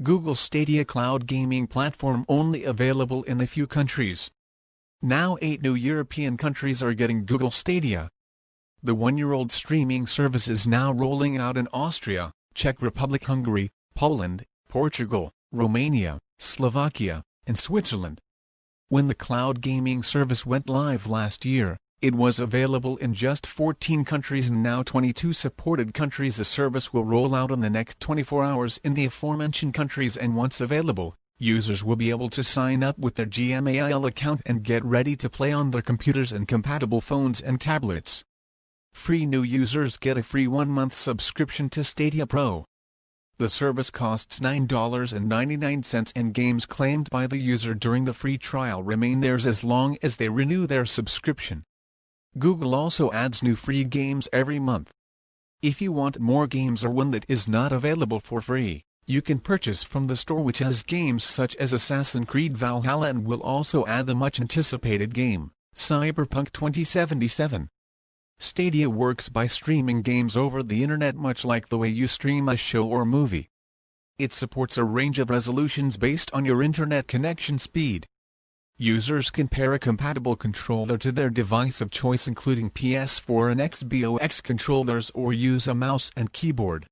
Google Stadia cloud gaming platform only available in a few countries. Now 8 new European countries are getting Google Stadia. The one-year-old streaming service is now rolling out in Austria, Czech Republic Hungary, Poland, Portugal, Romania, Slovakia, and Switzerland. When the cloud gaming service went live last year, it was available in just 14 countries and now 22 supported countries. The service will roll out in the next 24 hours in the aforementioned countries, and once available, users will be able to sign up with their Gmail account and get ready to play on their computers and compatible phones and tablets. FreeNew users get a free 1-month subscription to Stadia Pro. The service costs $9.99, and games claimed by the user during the free trial remain theirs as long as they renew their subscription. Google also adds new free games every month. If you want more games or one that is not available for free, you can purchase from the store, which has games such as Assassin's Creed Valhalla, and will also add the much-anticipated game, Cyberpunk 2077. Stadia works by streaming games over the internet much like the way you stream a show or movie. It supports a range of resolutions based on your internet connection speed. Users can pair a compatible controller to their device of choice, including PS4 and Xbox controllers, or use a mouse and keyboard.